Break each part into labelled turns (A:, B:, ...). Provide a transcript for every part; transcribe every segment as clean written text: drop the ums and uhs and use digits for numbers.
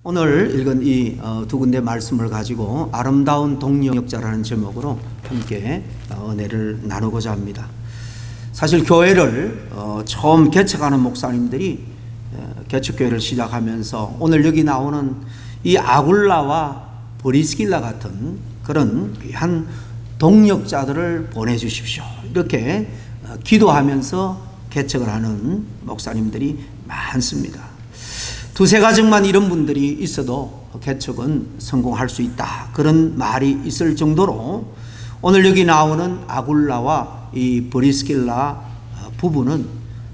A: 오늘 읽은 이 두 군데 말씀을 가지고 아름다운 동력자라는 제목으로 함께 은혜를 나누고자 합니다. 사실 교회를 처음 개척하는 목사님들이 개척교회를 시작하면서 오늘 여기 나오는 이 아굴라와 브리스길라 같은 그런 귀한 동력자들을 보내주십시오, 이렇게 기도하면서 개척을 하는 목사님들이 많습니다. 두세 가정만 이런 분들이 있어도 개척은 성공할 수 있다, 그런 말이 있을 정도로 오늘 여기 나오는 아굴라와 이 브리스길라 부부는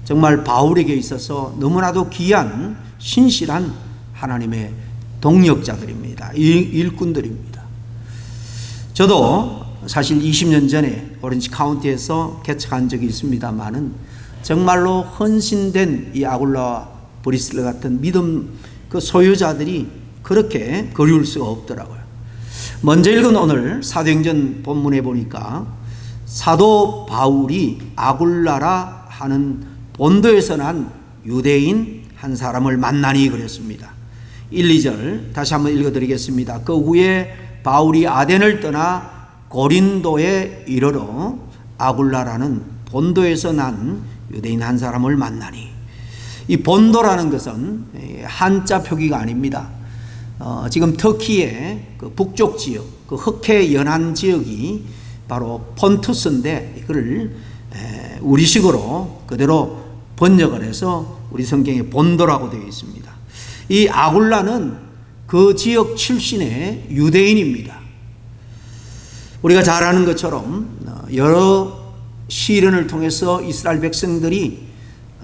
A: 정말 바울에게 있어서 너무나도 귀한 신실한 하나님의 동력자들입니다. 일꾼들입니다. 저도 사실 20년 전에 오렌지 카운티에서 개척한 적이 있습니다만은 정말로 헌신된 이 아굴라와 브리스길라 같은 믿음 그 소유자들이 그렇게 그리울 수가 없더라고요. 먼저 읽은 오늘 사도행전 본문에 보니까 사도 바울이 아굴라라 하는 본도에서 난 유대인 한 사람을 만나니 그랬습니다. 1, 2절 다시 한번 읽어드리겠습니다. 그 후에 바울이 아덴을 떠나 고린도에 이르러 아굴라라는 본도에서 난 유대인 한 사람을 만나니, 이 본도라는 것은 한자 표기가 아닙니다. 지금 터키의 그 북쪽 지역, 그 흑해 연안 지역이 바로 폰투스인데 이걸 우리식으로 그대로 번역을 해서 우리 성경에 본도라고 되어 있습니다. 이 아굴라는 그 지역 출신의 유대인입니다. 우리가 잘 아는 것처럼 여러 시련을 통해서 이스라엘 백성들이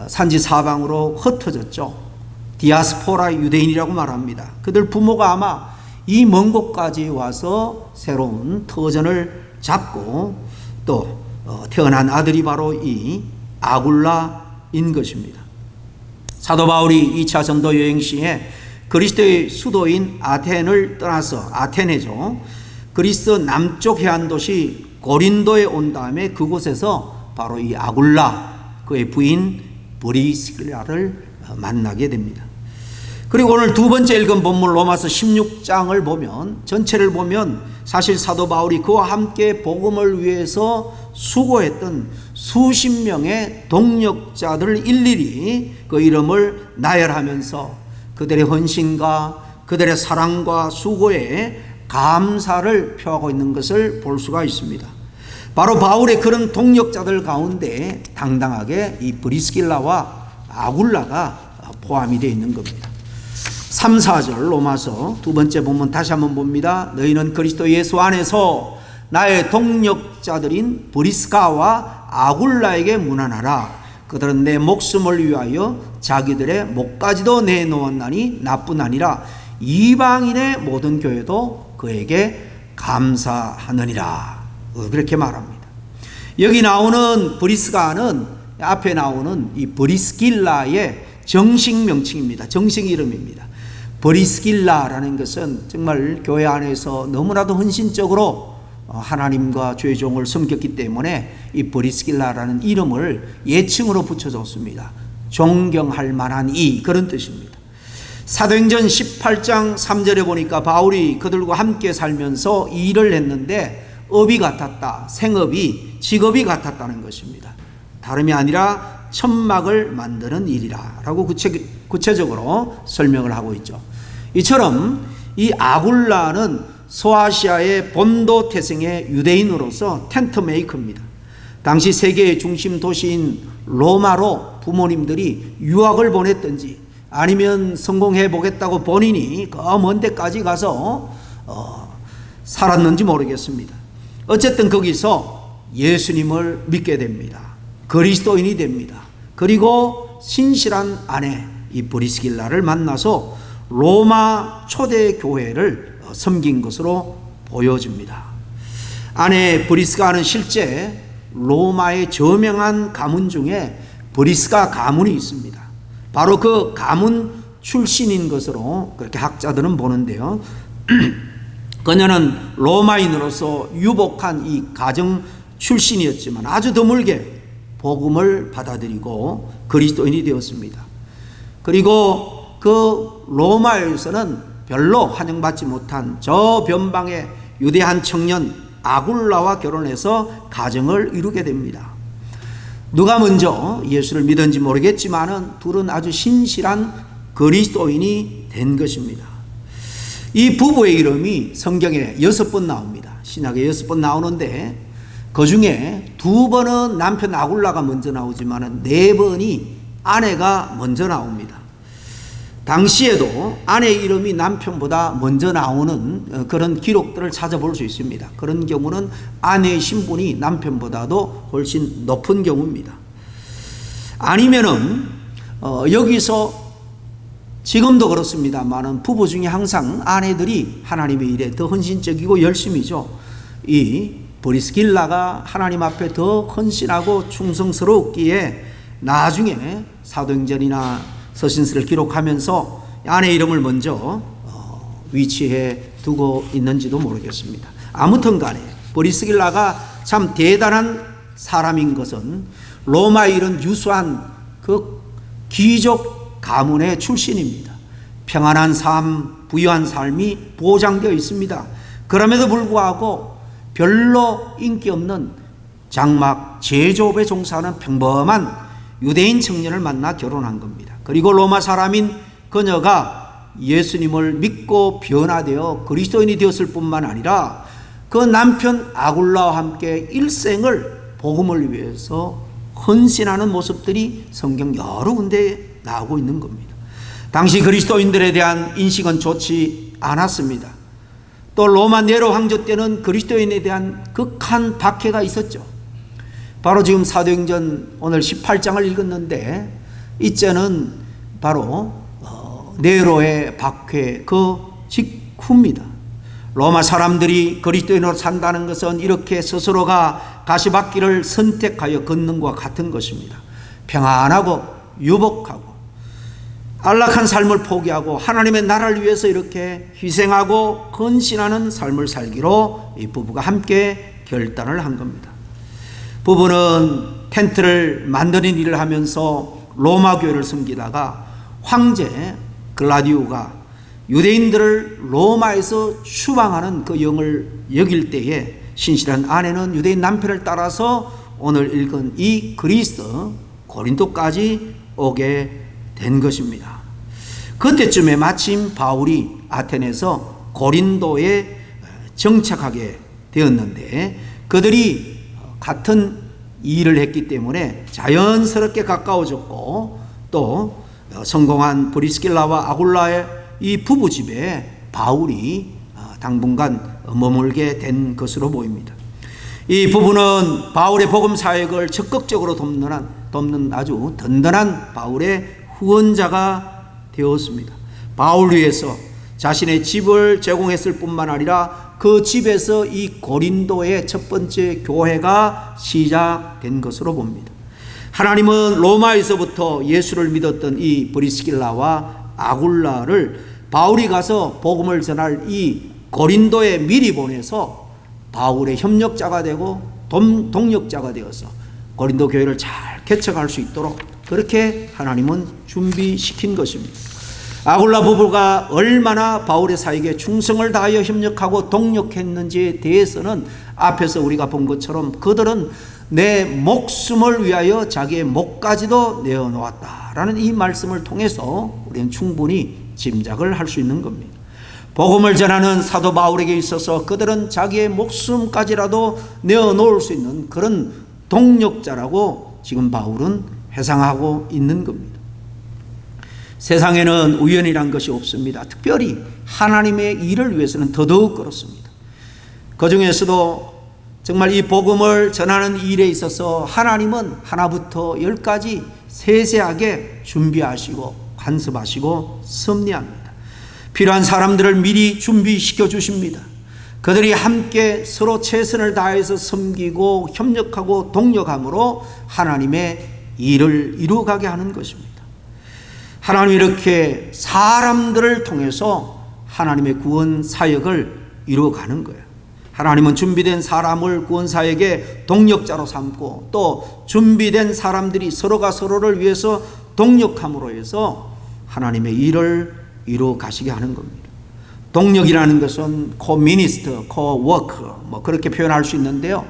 A: 산지 사방으로 흩어졌죠. 디아스포라 유대인이라고 말합니다. 그들 부모가 아마 이 먼 곳까지 와서 새로운 터전을 잡고 또 태어난 아들이 바로 이 아굴라인 것입니다. 사도 바울이 2차 전도 여행 시에 그리스도의 수도인 아텐을 떠나서, 아테네죠, 그리스 남쪽 해안 도시 고린도에 온 다음에 그곳에서 바로 이 아굴라, 그의 부인 브리스길라를 만나게 됩니다. 그리고 오늘 두 번째 읽은 본문 로마서 16장을 보면, 전체를 보면 사실 사도 바울이 그와 함께 복음을 위해서 수고했던 수십 명의 동력자들을 일일이 그 이름을 나열하면서 그들의 헌신과 그들의 사랑과 수고에 감사를 표하고 있는 것을 볼 수가 있습니다. 바로 바울의 그런 동력자들 가운데 당당하게 이 브리스길라와 아굴라가 포함이 되어 있는 겁니다. 3, 4절 로마서 두 번째 본문 다시 한번 봅니다. 너희는 그리스도 예수 안에서 나의 동력자들인 브리스가와 아굴라에게 문안하라. 그들은 내 목숨을 위하여 자기들의 목까지도 내놓았나니 나뿐 아니라 이방인의 모든 교회도 그에게 감사하느니라. 그렇게 말합니다. 여기 나오는 브리스가는 앞에 나오는 이 브리스길라의 정식 명칭입니다. 정식 이름입니다. 브리스길라라는 것은 정말 교회 안에서 너무나도 헌신적으로 하나님과 주의 종을 섬겼기 때문에 이 브리스길라라는 이름을 예칭으로 붙여줬습니다. 존경할 만한 이, 그런 뜻입니다. 사도행전 18장 3절에 보니까 바울이 그들과 함께 살면서 일을 했는데 업이 같았다, 생업이 직업이 같았다는 것입니다. 다름이 아니라 천막을 만드는 일이라 라고 구체적으로 설명을 하고 있죠. 이처럼 이 아굴라는 소아시아의 본도 태생의 유대인으로서 텐트 메이커입니다. 당시 세계의 중심 도시인 로마로 부모님들이 유학을 보냈든지 아니면 성공해 보겠다고 본인이 그 먼 데까지 가서 살았는지 모르겠습니다. 어쨌든 거기서 예수님을 믿게 됩니다. 그리스도인이 됩니다. 그리고 신실한 아내 이 브리스길라를 만나서 로마 초대 교회를 섬긴 것으로 보여집니다. 아내 브리스가는 실제 로마의 저명한 가문 중에 브리스가 가문이 있습니다. 바로 그 가문 출신인 것으로 그렇게 학자들은 보는데요. 그녀는 로마인으로서 유복한 이 가정 출신이었지만 아주 드물게 복음을 받아들이고 그리스도인이 되었습니다. 그리고 그 로마에서는 별로 환영받지 못한 저 변방의 유대한 청년 아굴라와 결혼해서 가정을 이루게 됩니다. 누가 먼저 예수를 믿은지 모르겠지만은 둘은 아주 신실한 그리스도인이 된 것입니다. 이 부부의 이름이 성경에 6번 나옵니다. 신약에 6번 나오는데 그 중에 2번은 남편 아굴라가 먼저 나오지만은 4번이 아내가 먼저 나옵니다. 당시에도 아내의 이름이 남편보다 먼저 나오는 그런 기록들을 찾아볼 수 있습니다. 그런 경우는 아내의 신분이 남편보다도 훨씬 높은 경우입니다. 아니면은 여기서 지금도 그렇습니다만은 부부 중에 항상 아내들이 하나님의 일에 더 헌신적이고 열심이죠. 이 브리스길라가 하나님 앞에 더 헌신하고 충성스러웠기에 나중에 사도행전이나 서신서를 기록하면서 아내 이름을 먼저 위치해 두고 있는지도 모르겠습니다. 아무튼 간에 브리스길라가 참 대단한 사람인 것은 로마에 이른 유수한 그 귀족 가문의 출신입니다. 평안한 삶, 부유한 삶이 보장되어 있습니다. 그럼에도 불구하고 별로 인기 없는 장막 제조업에 종사하는 평범한 유대인 청년을 만나 결혼한 겁니다. 그리고 로마 사람인 그녀가 예수님을 믿고 변화되어 그리스도인이 되었을 뿐만 아니라 그 남편 아굴라와 함께 일생을 복음을 위해서 헌신하는 모습들이 성경 여러 군데에 나오고 있는 겁니다. 당시 그리스도인들에 대한 인식은 좋지 않았습니다. 또 로마 네로 황제 때는 그리스도인에 대한 극한 박해가 있었죠. 바로 지금 사도행전 오늘 18장을 읽었는데 이때는 바로 네로의 박해 그 직후입니다. 로마 사람들이 그리스도인으로 산다는 것은 이렇게 스스로가 가시밭길을 선택하여 걷는 것과 같은 것입니다. 평안하고 유복하고 안락한 삶을 포기하고 하나님의 나라를 위해서 이렇게 희생하고 헌신하는 삶을 살기로 이 부부가 함께 결단을 한 겁니다. 부부는 텐트를 만드는 일을 하면서 로마 교회를 섬기다가 황제 글라디오가 유대인들을 로마에서 추방하는 그 영을 여길 때에 신실한 아내는 유대인 남편을 따라서 오늘 읽은 이 그리스 고린도까지 오게 된 것입니다. 그때쯤에 마침 바울이 아테네에서 고린도에 정착하게 되었는데 그들이 같은 일을 했기 때문에 자연스럽게 가까워졌고 또 성공한 브리스길라와 아굴라의 이 부부 집에 바울이 당분간 머물게 된 것으로 보입니다. 이 부부는 바울의 복음 사역을 적극적으로 돕는 아주 든든한 바울의 후원자가 되었습니다. 바울 위해서 자신의 집을 제공했을 뿐만 아니라 그 집에서 이 고린도의 첫 번째 교회가 시작된 것으로 봅니다. 하나님은 로마에서부터 예수를 믿었던 이 브리스길라와 아굴라를 바울이 가서 복음을 전할 이 고린도에 미리 보내서 바울의 협력자가 되고 동력자가 되어서 고린도 교회를 잘 개척할 수 있도록 그렇게 하나님은 준비시킨 것입니다. 아굴라 부부가 얼마나 바울의 사역에 충성을 다하여 협력하고 동력했는지에 대해서는 앞에서 우리가 본 것처럼 그들은 내 목숨을 위하여 자기의 목까지도 내어놓았다라는 이 말씀을 통해서 우리는 충분히 짐작을 할 수 있는 겁니다. 복음을 전하는 사도 바울에게 있어서 그들은 자기의 목숨까지라도 내어놓을 수 있는 그런 동력자라고 지금 바울은 회상하고 있는 겁니다. 세상에는 우연이란 것이 없습니다. 특별히 하나님의 일을 위해서는 더더욱 그렇습니다. 그 중에서도 정말 이 복음을 전하는 일에 있어서 하나님은 하나부터 열까지 세세하게 준비하시고 간섭하시고 섭리합니다. 필요한 사람들을 미리 준비시켜 주십니다. 그들이 함께 서로 최선을 다해서 섬기고 협력하고 동력함으로 하나님의 일을 이루어가게 하는 것입니다. 하나님이 이렇게 사람들을 통해서 하나님의 구원 사역을 이루어가는 거예요. 하나님은 준비된 사람을 구원 사역의 동력자로 삼고 또 준비된 사람들이 서로가 서로를 위해서 동력함으로 해서 하나님의 일을 이루어 가시게 하는 겁니다. 동력이라는 것은 코미니스트, 코워크 뭐 그렇게 표현할 수 있는데요.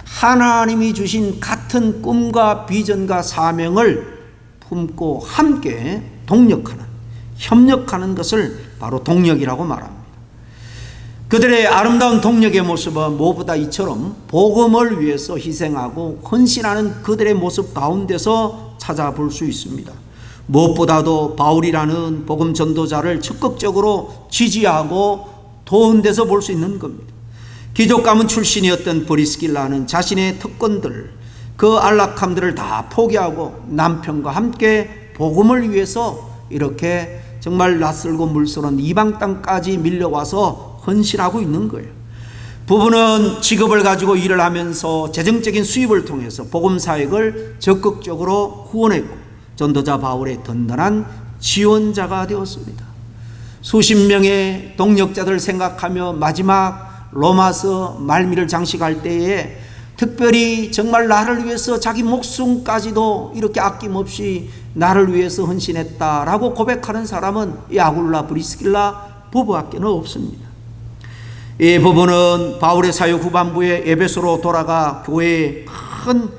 A: 하나님이 주신 같은 꿈과 비전과 사명을 품고 함께 동력하는, 협력하는 것을 바로 동력이라고 말합니다. 그들의 아름다운 동력의 모습은 무엇보다 이처럼 복음을 위해서 희생하고 헌신하는 그들의 모습 가운데서 찾아볼 수 있습니다. 무엇보다도 바울이라는 복음 전도자를 적극적으로 지지하고 도운 데서 볼 수 있는 겁니다. 귀족 가문 출신이었던 브리스길라는 자신의 특권들, 그 안락함들을 다 포기하고 남편과 함께 복음을 위해서 이렇게 정말 낯설고 물서는 이방 땅까지 밀려와서 헌신하고 있는 거예요. 부부는 직업을 가지고 일을 하면서 재정적인 수입을 통해서 복음 사역을 적극적으로 후원했고 전도자 바울의 든든한 지원자가 되었습니다. 수십 명의 동력자들 생각하며 마지막 로마서 말미를 장식할 때에 특별히 정말 나를 위해서 자기 목숨까지도 이렇게 아낌없이 나를 위해서 헌신했다라고 고백하는 사람은 이 아굴라 브리스길라 부부밖에는 없습니다. 이 부부는 바울의 사역 후반부에 에베소로 돌아가 교회의 큰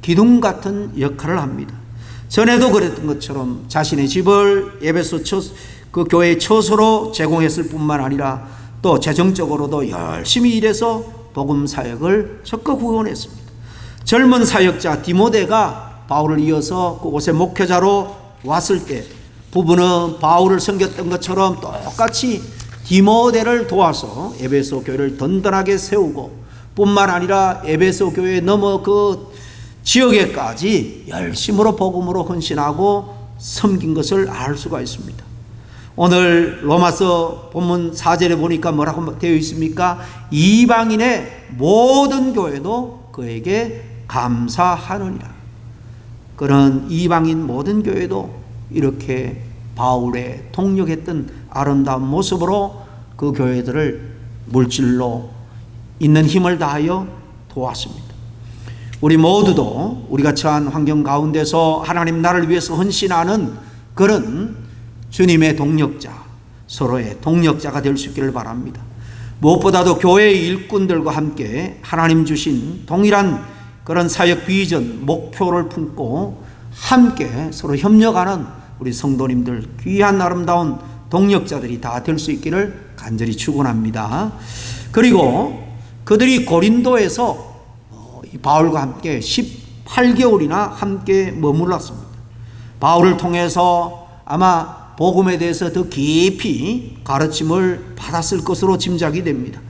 A: 기둥 같은 역할을 합니다. 전에도 그랬던 것처럼 자신의 집을 에베소 그 교회의 처소로 제공했을 뿐만 아니라 또 재정적으로도 열심히 일해서 복음 사역을 적극 후원했습니다. 젊은 사역자 디모데가 바울을 이어서 그곳에 목회자로 왔을 때 부부는 바울을 섬겼던 것처럼 똑같이 디모데를 도와서 에베소 교회를 든든하게 세우고 뿐만 아니라 에베소 교회 넘어 그 지역에까지 열심으로 복음으로 헌신하고 섬긴 것을 알 수가 있습니다. 오늘 로마서 본문 4절에 보니까 뭐라고 되어 있습니까? 이방인의 모든 교회도 그에게 감사하느니라. 그런 이방인 모든 교회도 이렇게 바울의 동력했던 아름다운 모습으로 그 교회들을 물질로 있는 힘을 다하여 도왔습니다. 우리 모두도 우리가 처한 환경 가운데서 하나님 나를 위해서 헌신하는 그런 주님의 동력자, 서로의 동력자가 될 수 있기를 바랍니다. 무엇보다도 교회의 일꾼들과 함께 하나님 주신 동일한 그런 사역 비전, 목표를 품고 함께 서로 협력하는 우리 성도님들, 귀한 아름다운 동력자들이 다 될 수 있기를 간절히 축원합니다. 그리고 그들이 고린도에서 바울과 함께 18개월이나 함께 머물렀습니다. 바울을 통해서 아마 복음에 대해서 더 깊이 가르침을 받았을 것으로 짐작이 됩니다.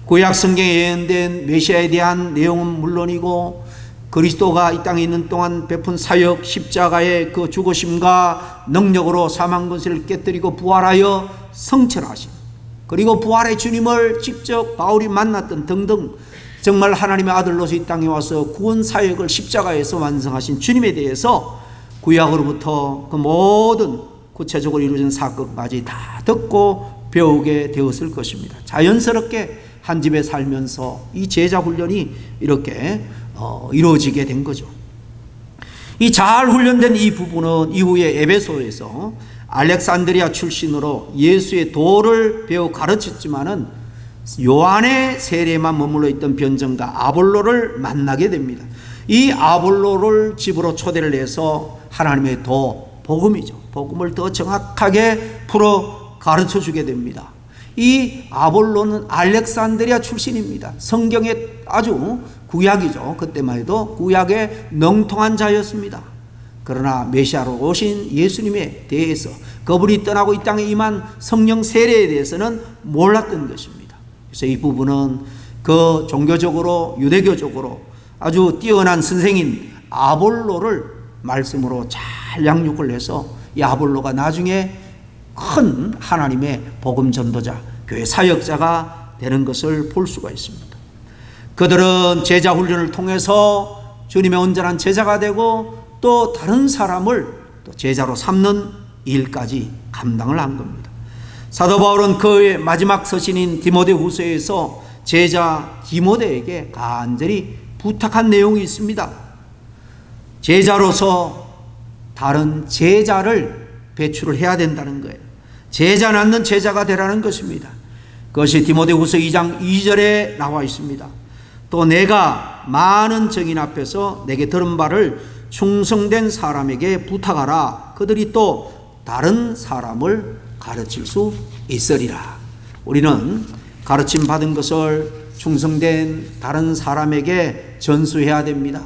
A: 구약 성경에 예언된 메시아에 대한 내용은 물론이고 그리스도가 이 땅에 있는 동안 베푼 사역, 십자가의 그 죽으심과 능력으로 사망 권세를 깨뜨리고 부활하여 성천하심, 그리고 부활의 주님을 직접 바울이 만났던 등등 정말 하나님의 아들로서 이 땅에 와서 구원 사역을 십자가에서 완성하신 주님에 대해서 구약으로부터 그 모든 구체적으로 이루어진 사건까지 다 듣고 배우게 되었을 것입니다. 자연스럽게 한 집에 살면서 이 제자 훈련이 이렇게 이루어지게 된 거죠. 이 잘 훈련된 이 부부는 이후에 에베소에서 알렉산드리아 출신으로 예수의 도를 배워 가르쳤지만은 요한의 세례만 머물러 있던 변정가 아볼로를 만나게 됩니다. 이 아볼로를 집으로 초대를 해서 하나님의 도, 복음이죠. 복음을 더 정확하게 풀어 가르쳐 주게 됩니다. 이 아볼로는 알렉산드리아 출신입니다. 성경에 아주 구약이죠. 그때만 해도 구약에 능통한 자였습니다. 그러나 메시아로 오신 예수님에 대해서 그분이 떠나고 이 땅에 임한 성령 세례에 대해서는 몰랐던 것입니다. 그래서 이 부분은 그 종교적으로 유대교적으로 아주 뛰어난 선생인 아볼로를 말씀으로 잘 양육을 해서 이 아볼로가 나중에 큰 하나님의 복음 전도자, 교회 사역자가 되는 것을 볼 수가 있습니다. 그들은 제자 훈련을 통해서 주님의 온전한 제자가 되고 또 다른 사람을 또 제자로 삼는 일까지 감당을 한 겁니다. 사도 바울은 그의 마지막 서신인 디모데후서에서 제자 디모데에게 간절히 부탁한 내용이 있습니다. 제자로서 다른 제자를 배출을 해야 된다는 거예요. 제자 낳는 제자가 되라는 것입니다. 그것이 디모데후서 2장 2절에 나와 있습니다. 또 내가 많은 증인 앞에서 내게 들은 바를 충성된 사람에게 부탁하라. 그들이 또 다른 사람을 가르칠 수 있으리라. 우리는 가르침 받은 것을 충성된 다른 사람에게 전수해야 됩니다.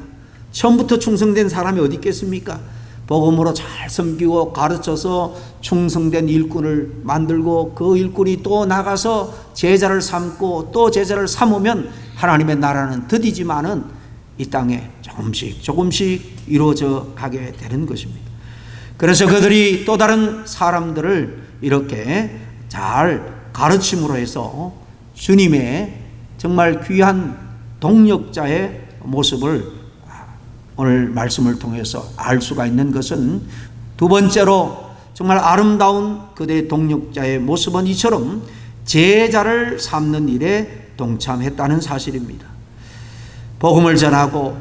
A: 처음부터 충성된 사람이 어디 있겠습니까? 복음으로 잘 섬기고 가르쳐서 충성된 일꾼을 만들고 그 일꾼이 또 나가서 제자를 삼고 또 제자를 삼으면 하나님의 나라는 드디지만은 이 땅에 조금씩 이루어져 가게 되는 것입니다. 그래서 그들이 또 다른 사람들을 이렇게 잘 가르침으로 해서 주님의 정말 귀한 동력자의 모습을 오늘 말씀을 통해서 알 수가 있는 것은, 두 번째로 정말 아름다운 그대의 동력자의 모습은 이처럼 제자를 삼는 일에 동참했다는 사실입니다. 복음을 전하고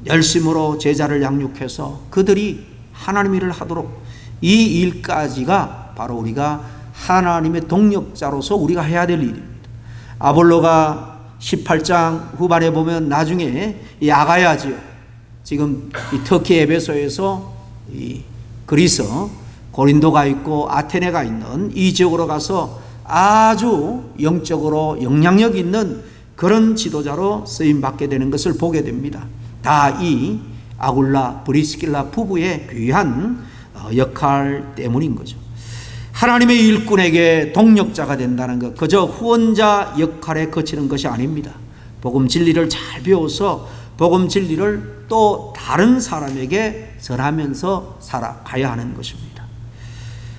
A: 열심으로 제자를 양육해서 그들이 하나님 일을 하도록, 이 일까지가 바로 우리가 하나님의 동력자로서 우리가 해야 될 일입니다. 아볼로가 18장 후반에 보면 나중에 이 아가야지요, 지금 이 터키 에베소에서 이 그리스 고린도가 있고 아테네가 있는 이 지역으로 가서 아주 영적으로 영향력 있는 그런 지도자로 쓰임 받게 되는 것을 보게 됩니다. 다 이 아굴라 브리스길라 부부의 귀한 역할 때문인 거죠. 하나님의 일꾼에게 동력자가 된다는 것, 그저 후원자 역할에 그치는 것이 아닙니다. 복음 진리를 잘 배워서 복음 진리를 또 다른 사람에게 전하면서 살아가야 하는 것입니다.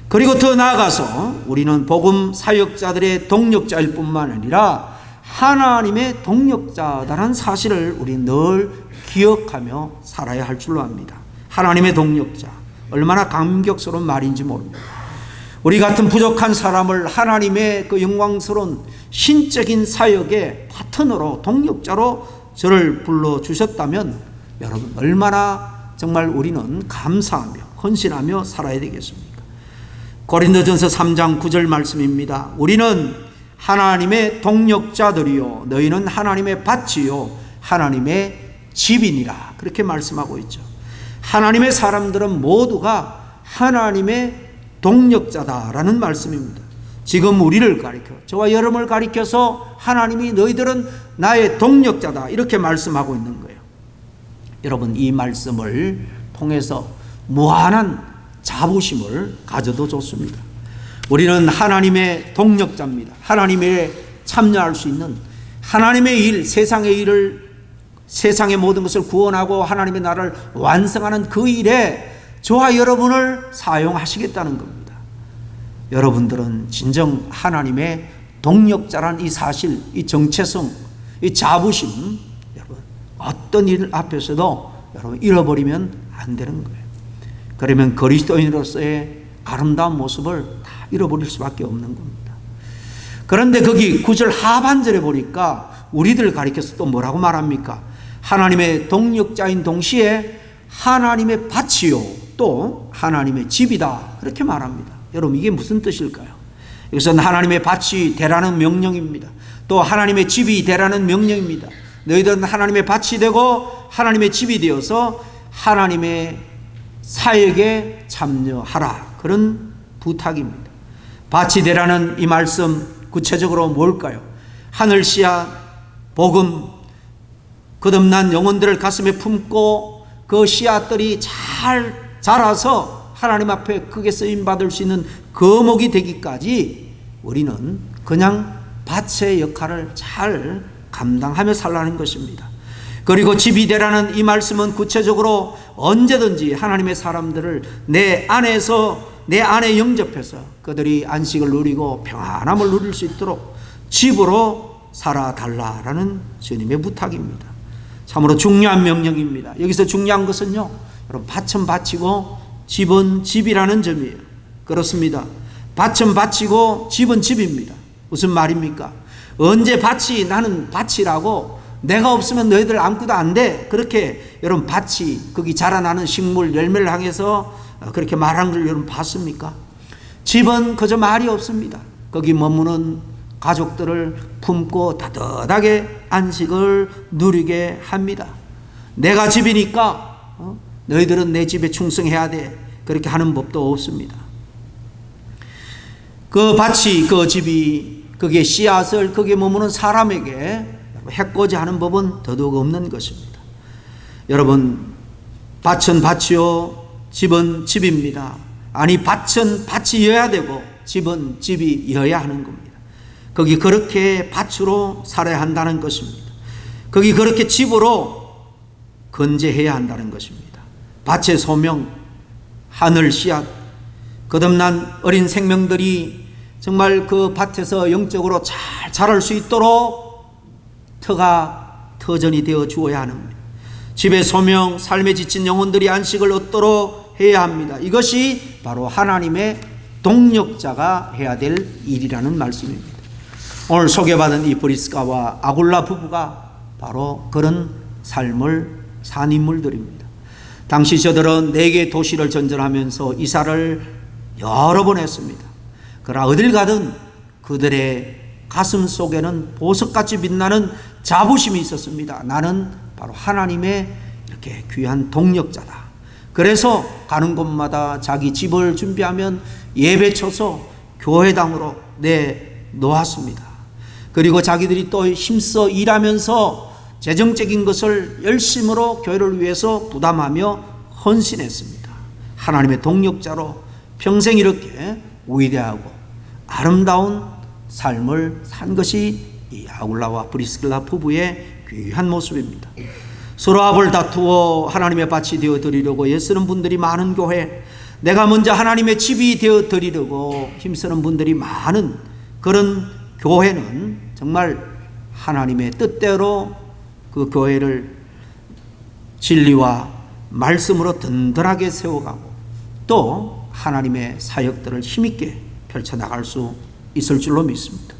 A: 그리고 더 나아가서 우리는 복음 사역자들의 동력자일 뿐만 아니라 하나님의 동력자다라는 사실을 우리 늘 기억하며 살아야 할 줄로 압니다. 하나님의 동력자, 얼마나 감격스러운 말인지 모릅니다. 우리 같은 부족한 사람을 하나님의 그 영광스러운 신적인 사역의 파트너로, 동력자로 저를 불러주셨다면 여러분 얼마나 정말 우리는 감사하며 헌신하며 살아야 되겠습니까? 고린도전서 3장 9절 말씀입니다. 우리는 하나님의 동력자들이요 너희는 하나님의 밭이요 하나님의 집이니라, 그렇게 말씀하고 있죠. 하나님의 사람들은 모두가 하나님의 동력자다라는 말씀입니다. 지금 우리를 가리켜, 저와 여러분을 가리켜서 하나님이 너희들은 나의 동력자다 이렇게 말씀하고 있는 거예요. 여러분 이 말씀을 통해서 무한한 자부심을 가져도 좋습니다. 우리는 하나님의 동력자입니다. 하나님의 참여할 수 있는 하나님의 일, 세상의 일을, 세상의 모든 것을 구원하고 하나님의 나라를 완성하는 그 일에 저와 여러분을 사용하시겠다는 겁니다. 여러분들은 진정 하나님의 동력자란 이 사실, 이 정체성, 이 자부심, 여러분 어떤 일 앞에서도 여러분 잃어버리면 안 되는 거예요. 그러면 그리스도인으로서의 아름다운 모습을 다 잃어버릴 수밖에 없는 겁니다. 그런데 거기 9절 하반절에 보니까 우리들을 가리켜서 또 뭐라고 말합니까? 하나님의 동력자인 동시에 하나님의 밭이요 또 하나님의 집이다, 그렇게 말합니다. 여러분 이게 무슨 뜻일까요? 이것은 하나님의 밭이 되라는 명령입니다. 또 하나님의 집이 되라는 명령입니다. 너희들은 하나님의 밭이 되고 하나님의 집이 되어서 하나님의 사역에 참여하라, 그런 부탁입니다. 밭이 되라는 이 말씀 구체적으로 뭘까요? 하늘 씨앗, 복음, 거듭난 영혼들을 가슴에 품고 그 씨앗들이 잘 자라서 하나님 앞에 크게 쓰임받을 수 있는 거목이 되기까지 우리는 그냥 밭의 역할을 잘 감당하며 살라는 것입니다. 그리고 집이 되라는 이 말씀은 구체적으로 언제든지 하나님의 사람들을 내 안에 영접해서 그들이 안식을 누리고 평안함을 누릴 수 있도록 집으로 살아달라라는 주님의 부탁입니다. 참으로 중요한 명령입니다. 여기서 중요한 것은요, 여러분 밭은 밭이고 집은 집이라는 점이에요. 그렇습니다. 밭은 밭이고 집은 집입니다. 무슨 말입니까? 언제 밭이 나는 밭이라고 내가 없으면 너희들 아무것도 안 돼, 그렇게 여러분 밭이 거기 자라나는 식물 열매를 향해서 그렇게 말한 걸 여러분 봤습니까? 집은 그저 말이 없습니다. 거기 머무는 가족들을 품고 따뜻하게 안식을 누리게 합니다. 내가 집이니까 너희들은 내 집에 충성해야 돼, 그렇게 하는 법도 없습니다. 그 밭이, 그 집이, 거기에 씨앗을 거기에 머무는 사람에게 해코지 하는 법은 더더욱 없는 것입니다. 여러분, 밭은 밭이요 집은 집입니다. 아니, 밭은 밭이어야 되고 집은 집이어야 하는 겁니다. 거기 그렇게 밭으로 살아야 한다는 것입니다. 거기 그렇게 집으로 건재해야 한다는 것입니다. 밭의 소명, 하늘 씨앗, 거듭난 어린 생명들이 정말 그 밭에서 영적으로 잘 자랄 수 있도록 터전이 되어 주어야 합니다. 집의 소명, 삶에 지친 영혼들이 안식을 얻도록 해야 합니다. 이것이 바로 하나님의 동력자가 해야 될 일이라는 말씀입니다. 오늘 소개받은 이 브리스가와 아굴라 부부가 바로 그런 삶을 산 인물들입니다. 당시 저들은 4개의 도시를 전전하면서 이사를 여러 번 했습니다. 그러나 어딜 가든 그들의 가슴 속에는 보석같이 빛나는 자부심이 있었습니다. 나는 바로 하나님의 이렇게 귀한 동력자다. 그래서 가는 곳마다 자기 집을 준비하면 예배 쳐서 교회당으로 내놓았습니다. 그리고 자기들이 또 힘써 일하면서 재정적인 것을 열심으로 교회를 위해서 부담하며 헌신했습니다. 하나님의 동력자로 평생 이렇게 위대하고 아름다운 삶을 산 것이 이 아굴라와 브리스길라 부부의 귀한 모습입니다. 서로 합을 다투어 하나님의 밭이 되어 드리려고 애쓰는 분들이 많은 교회, 내가 먼저 하나님의 집이 되어 드리려고 힘쓰는 분들이 많은 그런 교회는 정말 하나님의 뜻대로 그 교회를 진리와 말씀으로 든든하게 세워가고 또 하나님의 사역들을 힘있게 펼쳐나갈 수 있을 줄로 믿습니다.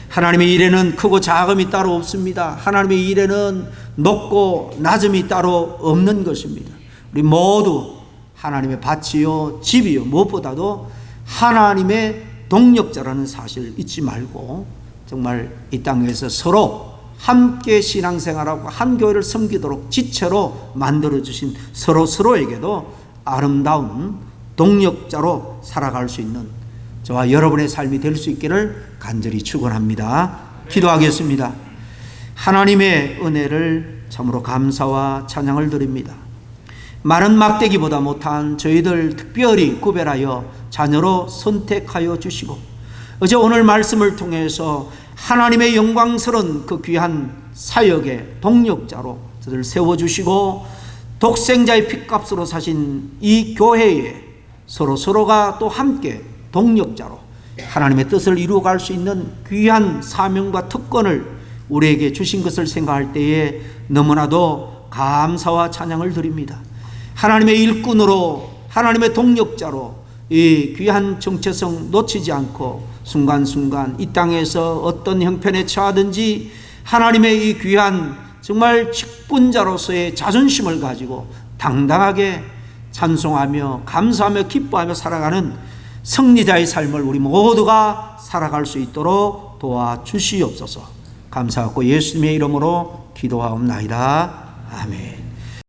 A: 하나님의 일에는 크고 작음이 따로 없습니다. 하나님의 일에는 높고 낮음이 따로 없는 것입니다. 우리 모두 하나님의 밭이요 집이요 무엇보다도 하나님의 동력자라는 사실을 잊지 말고 정말 이 땅에서 서로 함께 신앙생활하고 한 교회를 섬기도록 지체로 만들어주신 서로에게도 아름다운 동력자로 살아갈 수 있는 저와 여러분의 삶이 될 수 있기를 간절히 축원합니다. 기도하겠습니다. 하나님의 은혜를 참으로 감사와 찬양을 드립니다. 많은 막대기보다 못한 저희들 특별히 구별하여 자녀로 선택하여 주시고 어제 오늘 말씀을 통해서 하나님의 영광스러운 그 귀한 사역의 동력자로 저를 세워주시고 독생자의 핏값으로 사신 이 교회에 서로가 또 함께 동력자로 하나님의 뜻을 이루어갈 수 있는 귀한 사명과 특권을 우리에게 주신 것을 생각할 때에 너무나도 감사와 찬양을 드립니다. 하나님의 일꾼으로 하나님의 동력자로 이 귀한 정체성 놓치지 않고 순간순간 이 땅에서 어떤 형편에 처하든지 하나님의 이 귀한 정말 직분자로서의 자존심을 가지고 당당하게 찬송하며 감사하며 기뻐하며 살아가는 승리자의 삶을 우리 모두가 살아갈 수 있도록 도와주시옵소서. 감사하고 예수님의 이름으로 기도하옵나이다. 아멘.